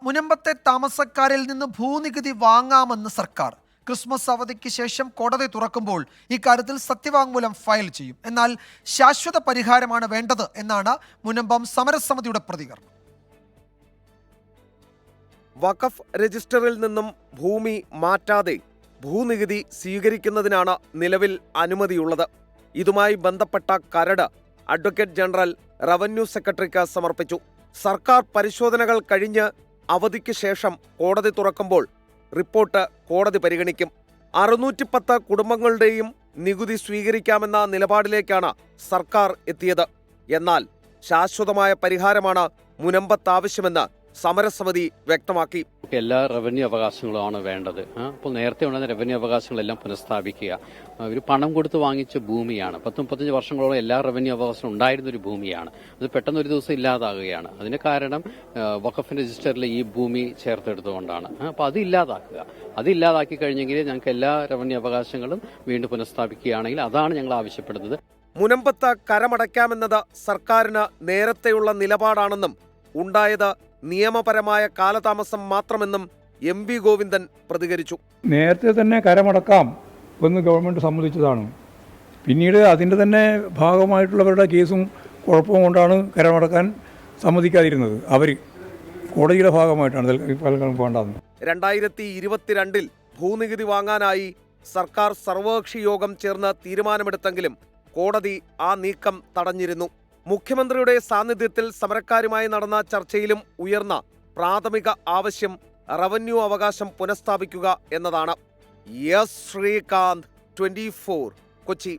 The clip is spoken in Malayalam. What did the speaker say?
മുനമ്പത്തെ താമസക്കാരിൽ നിന്ന് ഭൂനികുതി വാങ്ങാമെന്ന് സർക്കാർ. ക്രിസ്മസ് അവധിക്ക് ശേഷം കോടതി തുറക്കുമ്പോൾ ഇക്കാര്യത്തിൽ സത്യവാങ്മൂലം ഫയൽ ചെയ്യും. എന്നാൽ ശാശ്വത പരിഹാരമാണ് വേണ്ടത് എന്നാണ് മുനമ്പം സമരസമിതിയുടെ പ്രതികരണം. വഖഫ് രജിസ്റ്ററിൽ നിന്നും ഭൂമി മാറ്റാതെ ഭൂനികുതി സ്വീകരിക്കുന്നതിനാണ് നിലവിൽ അനുമതിയുള്ളത്. ഇതുമായി ബന്ധപ്പെട്ട കരട് അഡ്വക്കേറ്റ് ജനറൽ റവന്യൂ സെക്രട്ടറിക്ക് സമർപ്പിച്ചു. സർക്കാർ പരിശോധനകൾ കഴിഞ്ഞ് അവധിക്ക് ശേഷം കോടതി തുറക്കുമ്പോൾ റിപ്പോർട്ട് കോടതി പരിഗണിക്കും. 610 കുടുംബങ്ങളുടെയും നികുതി സ്വീകരിക്കാമെന്ന നിലപാടിലേക്കാണ് സർക്കാർ എത്തിയത്. എന്നാൽ ശാശ്വതമായ പരിഹാരമാണ് മുനമ്പത്ത് ആവശ്യമെന്ന് സമരസമിതി വ്യക്തമാക്കി. എല്ലാ റവന്യൂ അവകാശങ്ങളുമാണ് വേണ്ടത്. അപ്പോൾ നേരത്തെ ഉണ്ടായിരുന്ന റവന്യൂ അവകാശങ്ങളെല്ലാം പുനഃസ്ഥാപിക്കുക. ഒരു പണം കൊടുത്ത് വാങ്ങിച്ച ഭൂമിയാണ്. 10-35 വർഷങ്ങളോളം എല്ലാ റവന്യൂ അവകാശങ്ങളും ഉണ്ടായിരുന്ന ഒരു ഭൂമിയാണ്. അത് പെട്ടെന്ന് ഒരു ദിവസം ഇല്ലാതാകുകയാണ്. അതിന് കാരണം വഖഫ് രജിസ്റ്ററിൽ ഈ ഭൂമി ചേർത്തെടുത്തുകൊണ്ടാണ്. അപ്പോൾ അത് ഇല്ലാതാക്കുക. അത് ഇല്ലാതാക്കി കഴിഞ്ഞെങ്കിൽ ഞങ്ങൾക്ക് എല്ലാ റവന്യൂ അവകാശങ്ങളും വീണ്ടും പുനഃസ്ഥാപിക്കുകയാണെങ്കിൽ അതാണ് ഞങ്ങൾ ആവശ്യപ്പെടുന്നത്. മുനമ്പത്ത് കരമടയ്ക്കാമെന്നത് സർക്കാരിന് നേരത്തെയുള്ള നിലപാടാണെന്നും ഉണ്ടായത് നിയമപരമായ കാലതാമസം മാത്രമെന്നും MV ഗോവിന്ദൻ പ്രതികരിച്ചു. നേരത്തെ തന്നെ കരമടക്കാം എന്ന് ഗവൺമെൻറ് സമ്മതിച്ചതാണ്. പിന്നീട് അതിൻ്റെ തന്നെ ഭാഗമായിട്ടുള്ളവരുടെ കേസും കുഴപ്പവും കൊണ്ടാണ് കരമടക്കാൻ സമ്മതിക്കാതിരുന്നത്. അവർ കോടതിയുടെ ഭാഗമായിട്ടാണ് വേണ്ടത്. 2022 ഭൂനികുതി വാങ്ങാനായി സർക്കാർ സർവകക്ഷി യോഗം ചേർന്ന് തീരുമാനമെടുത്തെങ്കിലും കോടതി ആ നീക്കം തടഞ്ഞിരുന്നു. മുഖ്യമന്ത്രിയുടെ സാന്നിധ്യത്തിൽ സമരക്കാരുമായി നടന്ന ചർച്ചയിലും ഉയർന്ന പ്രാഥമിക ആവശ്യം റവന്യൂ അവകാശം പുനഃസ്ഥാപിക്കുക എന്നതാണ്. ശ്രീകാന്ത്, 24, കൊച്ചി.